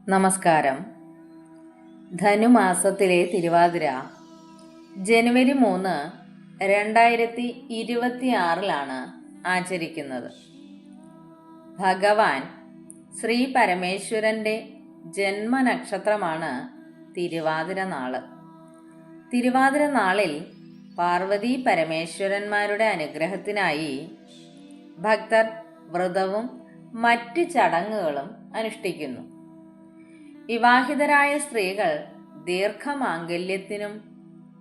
നമസ്കാരം. ധനുമാസത്തിലെ തിരുവാതിര ജനുവരി 3, 2026 ആചരിക്കുന്നത്. ഭഗവാൻ ശ്രീ പരമേശ്വരൻ്റെ ജന്മനക്ഷത്രമാണ് തിരുവാതിര നാള്. തിരുവാതിര നാളിൽ പാർവതി പരമേശ്വരന്മാരുടെ അനുഗ്രഹത്തിനായി ഭക്തർ വ്രതവും മറ്റ് ചടങ്ങുകളും അനുഷ്ഠിക്കുന്നു. വിവാഹിതരായ സ്ത്രീകൾ ദീർഘമാംഗല്യത്തിനും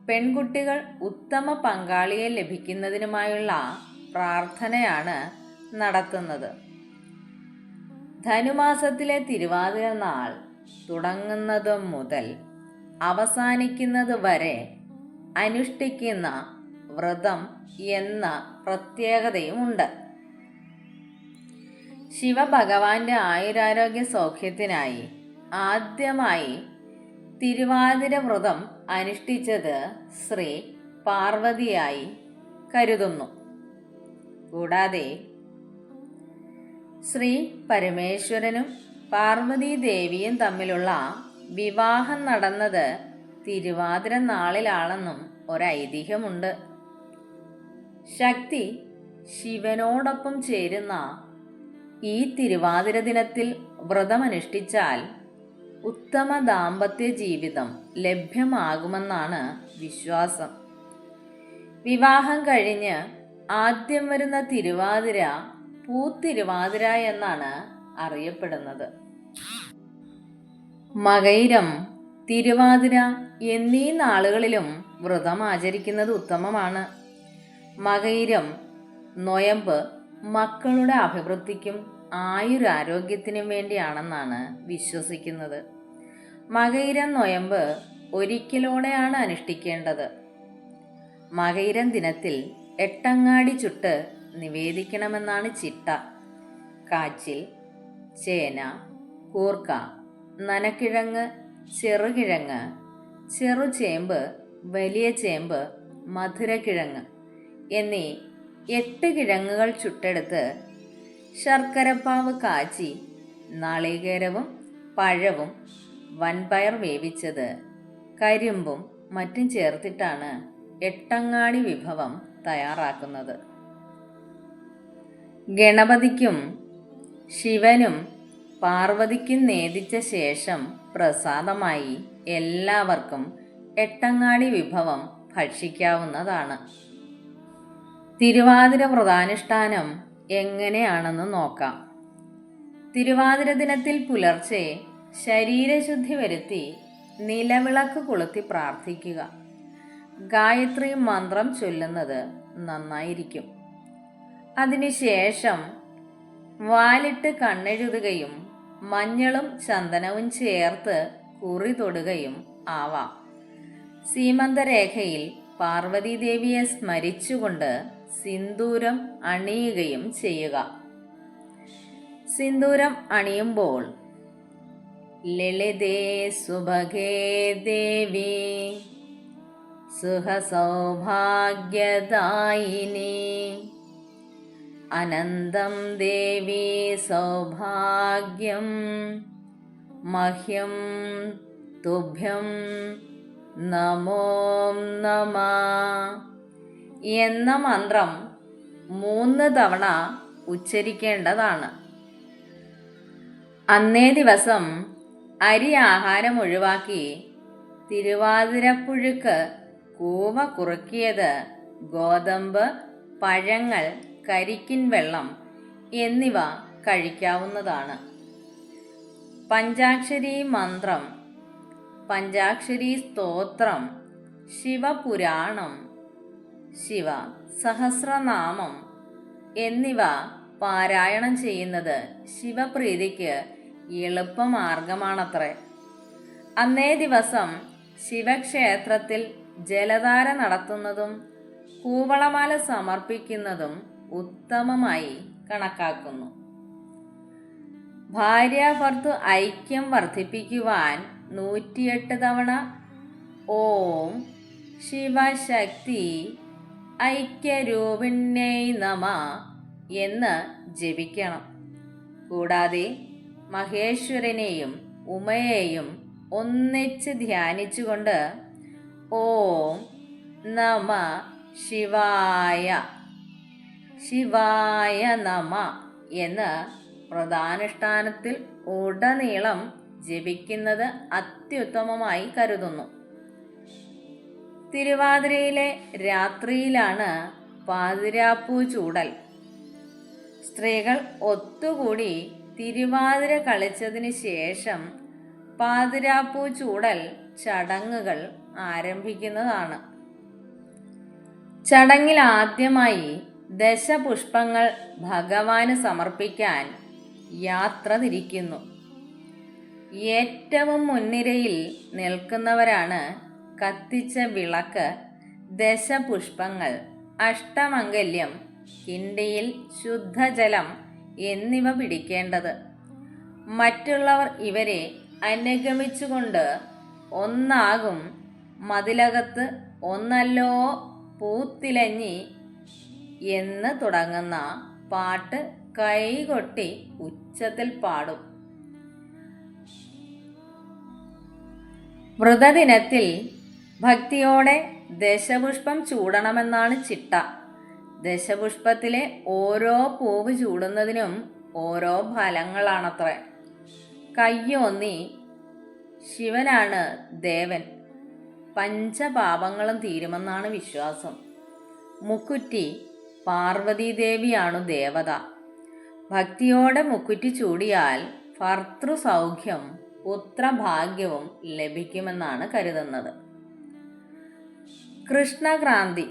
പെൺകുട്ടികൾ ഉത്തമ പങ്കാളിയെ ലഭിക്കുന്നതിനുമായുള്ള പ്രാർത്ഥനയാണ് നടത്തുന്നത്. ധനുമാസത്തിലെ തിരുവാതിര നാൾ തുടങ്ങുന്നത് മുതൽ അവസാനിക്കുന്നത് വരെ അനുഷ്ഠിക്കുന്ന വ്രതം എന്ന പ്രത്യേകതയുമുണ്ട്. ശിവഭഗവാന്റെ ആയുരാരോഗ്യ സൗഖ്യത്തിനായി ആദ്യമായി തിരുവാതിര വ്രതം അനുഷ്ഠിച്ചത് ശ്രീ പാർവതിയായി കരുതുന്നു. കൂടാതെ ശ്രീ പരമേശ്വരനും പാർവതി ദേവിയും തമ്മിലുള്ള വിവാഹം നടന്നത് തിരുവാതിര നാളിലാണെന്നും ഒരൈതിഹ്യമുണ്ട്. ശക്തി ശിവനോടൊപ്പം ചേരുന്ന ഈ തിരുവാതിര ദിനത്തിൽ വ്രതമനുഷ്ഠിച്ചാൽ ഉത്തമ ദാമ്പത്യ ജീവിതം ലഭ്യമാകുമെന്നാണ് വിശ്വാസം. വിവാഹം കഴിഞ്ഞ് ആദ്യം വരുന്ന തിരുവാതിര പൂത്തിരുവാതിര എന്നാണ് അറിയപ്പെടുന്നത്. മകയിരം, തിരുവാതിര എന്നീ നാളുകളിലും വ്രതം ആചരിക്കുന്നത് ഉത്തമമാണ്. മകയിരം നൊയമ്പ് മക്കളുടെ അഭിവൃദ്ധിക്കും ആയുരാരോഗ്യത്തിനും വേണ്ടിയാണെന്നാണ് വിശ്വസിക്കുന്നത്. മകയിരം നൊയമ്പ് ഒരിക്കലോടെയാണ് അനുഷ്ഠിക്കേണ്ടത്. മകയിരം ദിനത്തിൽ എട്ടങ്ങാടി ചുട്ട് നിവേദിക്കണമെന്നാണ് ചിട്ട. കാച്ചിൽ, ചേന, കൂർക്ക, നനക്കിഴങ്ങ്, ചെറുകിഴങ്ങ്, ചെറുചേമ്പ്, വലിയ ചേമ്പ്, മധുരക്കിഴങ്ങ് എന്നീ 8 കിഴങ്ങുകൾ ചുട്ടെടുത്ത് ശർക്കരപ്പാവ് കാച്ചി നാളികേരവും പഴവും വൻപയർ വേവിച്ചത് കരിമ്പും മറ്റും ചേർത്തിട്ടാണ് എട്ടങ്ങാടി വിഭവം തയ്യാറാക്കുന്നത്. ഗണപതിക്കും ശിവനും പാർവതിക്കും നേദിച്ച ശേഷം പ്രസാദമായി എല്ലാവർക്കും എട്ടങ്ങാടി വിഭവം ഭക്ഷിക്കാവുന്നതാണ്. തിരുവാതിര വ്രതാനുഷ്ഠാനം എങ്ങനെയാണെന്ന് നോക്കാം. തിരുവാതിര ദിനത്തിൽ പുലർച്ചെ ശരീരശുദ്ധി വരുത്തി നിലവിളക്ക് കൊളുത്തി പ്രാർത്ഥിക്കുക. ഗായത്രി മന്ത്രം ചൊല്ലുന്നത് നന്നായിരിക്കും. അതിനുശേഷം വാലിട്ട് കണ്ണെഴുതുകയും മഞ്ഞളും ചന്ദനവും ചേർത്ത് കുറി തൊടുകയും ആവാം. സീമന്തരേഖയിൽ പാർവതീദേവിയെ സ്മരിച്ചുകൊണ്ട് സിന്ദൂരം അണിയുകയും ചെയ്യുക. സിന്ദൂരം അണിയുമ്പോൾ ലളിതേ സുഭഗേ ദേവി സുഖസൗഭാഗ്യദായിനി അനന്തം ദേവി സൗഭാഗ്യം മഹ്യം തുഭ്യം നമോ നമഃ എന്ന മന്ത്രം 3 തവണ ഉച്ചരിക്കേണ്ടതാണ്. അന്നേ ദിവസം അരി ആഹാരം ഒഴിവാക്കി തിരുവാതിരപ്പുഴുക്ക്, കൂവ കുറുക്കിയത്, ഗോതമ്പ്, പഴങ്ങൾ, കരിക്കിൻ വെള്ളം എന്നിവ കഴിക്കാവുന്നതാണ്. പഞ്ചാക്ഷരി മന്ത്രം, പഞ്ചാക്ഷരി സ്തോത്രം, ശിവപുരാണം, ശിവ സഹസ്രനാമം എന്നിവ പാരായണം ചെയ്യുന്നത് ശിവപ്രീതിക്ക് എളുപ്പമാർഗമാണത്രേ. അന്നേ ദിവസം ശിവക്ഷേത്രത്തിൽ ജലധാര നടത്തുന്നതും കൂവളമാല സമർപ്പിക്കുന്നതും ഉത്തമമായി കണക്കാക്കുന്നു. ഭാര്യാഭർത്തൃ ഐക്യം വർദ്ധിപ്പിക്കുവാൻ 108 തവണ ഓം ശിവശക്തി ഐക്യരൂപിണ്യൈ നമഃ എന്ന് ജപിക്കണം. കൂടാതെ മഹേശ്വരനെയും ഉമയെയും ഒന്നിച്ച് ധ്യാനിച്ചുകൊണ്ട് ഓം നമ ശിവായ, ശിവായ നമ എന്ന് വ്രതാനുഷ്ഠാനത്തിൽ ഉടനീളം ജപിക്കുന്നത് അത്യുത്തമമായി കരുതുന്നു. തിരുവാതിരയിലെ രാത്രിയിലാണ് പാതിരാപ്പൂ ചൂടൽ. സ്ത്രീകൾ ഒത്തുകൂടി തിരുവാതിര കളിച്ചതിന് ശേഷം പാതിരാപ്പൂ ചൂടൽ ചടങ്ങുകൾ ആരംഭിക്കുന്നതാണ്. ചടങ്ങിൽ ആദ്യമായി ദശപുഷ്പങ്ങൾ ഭഗവാന് സമർപ്പിക്കാൻ യാത്ര തിരിക്കുന്നു. ഏറ്റവും മുൻനിരയിൽ നിൽക്കുന്നവരാണ് കത്തിച്ച വിളക്ക്, ദശപുഷ്പങ്ങൾ, അഷ്ടമംഗല്യം, കിണ്ടിയിൽ ശുദ്ധജലം എന്നിവ പിടിക്കേണ്ടത്. മറ്റുള്ളവർ ഇവരെ അനുഗമിച്ചുകൊണ്ട് ഒന്നാകും മതിലകത്ത് ഒന്നല്ലോ പൂത്തിലഞ്ഞി എന്ന് തുടങ്ങുന്ന പാട്ട് കൈകൊട്ടി ഉച്ചത്തിൽ പാടും. വ്രതദിനത്തിൽ ഭക്തിയോടെ ദശപുഷ്പം ചൂടണമെന്നാണ് ചിട്ട. ദശപുഷ്പത്തിലെ ഓരോ പൂവ് ചൂടുന്നതിനും ഓരോ ഫലങ്ങളാണത്രേ. കയ്യോന്നി ശിവനാണ് ദേവൻ, പഞ്ചപാപങ്ങളും തീരുമെന്നാണ് വിശ്വാസം. മുക്കുറ്റി പാർവതീദേവിയാണു ദേവത. ഭക്തിയോടെ മുക്കുറ്റി ചൂടിയാൽ ഭർതൃസൗഖ്യം, പുത്രഭാഗ്യവും ലഭിക്കുമെന്നാണ് കരുതുന്നത്. കൃഷ്ണക്രാന്തി,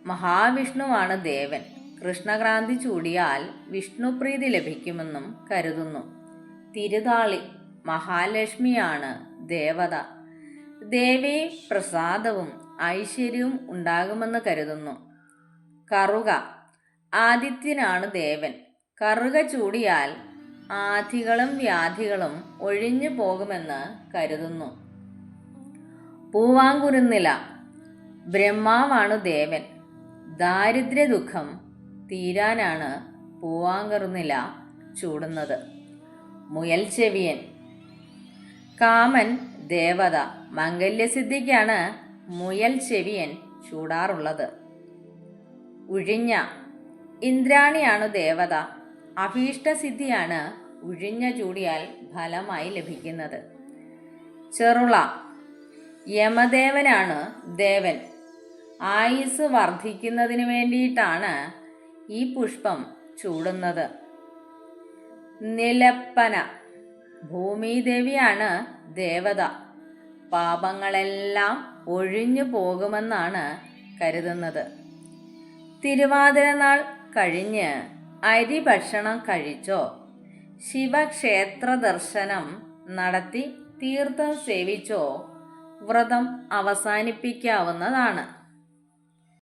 മഹാവിഷ്ണുവാണ് ദേവൻ. കൃഷ്ണക്രാന്തി ചൂടിയാൽ വിഷ്ണുപ്രീതി ലഭിക്കുമെന്നും കരുതുന്നു. തിരുതാളി, മഹാലക്ഷ്മിയാണ് ദേവത. ദേവീ പ്രസാദവും ഐശ്വര്യവും ഉണ്ടാകുമെന്ന് കരുതുന്നു. കറുക, ആദിത്യനാണ് ദേവൻ. കറുക ചൂടിയാൽ ആധികളും വ്യാധികളും ഒഴിഞ്ഞു പോകുമെന്ന് കരുതുന്നു. പൂവാങ്കുരുന്നില, ബ്രഹ്മാവാണു ദേവൻ. ദാരിദ്ര്യ ദുഃഖം തീരാനാണ് പൂവാങ്കുരുന്നില ചൂടുന്നത്. മുയൽ ചെവിയൻ, കാമൻ ദേവത. മംഗല്യസിദ്ധിക്കാണ് മുയൽ ചെവിയൻ ചൂടാറുള്ളത്. ഉഴിഞ്ഞ, ഇന്ദ്രാണിയാണു ദേവത. അഭീഷ്ടസിദ്ധിയാണ് ഉഴിഞ്ഞ ചൂടിയാൽ ഫലമായി ലഭിക്കുന്നത്. ചെറുള, യമദേവനാണ് ദേവൻ. ആയുസ് വർദ്ധിക്കുന്നതിന് വേണ്ടിയിട്ടാണ് ഈ പുഷ്പം ചൂടുന്നത്. നിലപ്പന, ഭൂമിദേവിയാണ് ദേവത. പാപങ്ങളെല്ലാം ഒഴിഞ്ഞു പോകുമെന്നാണ് കരുതുന്നത്. തിരുവാതിര നാൾ കഴിഞ്ഞ് അരി ഭക്ഷണം കഴിച്ചോ ശിവക്ഷേത്ര ദർശനം നടത്തി തീർത്ഥം സേവിച്ചോ വ്രതം അവസാനിപ്പിക്കാവുന്നതാണ്.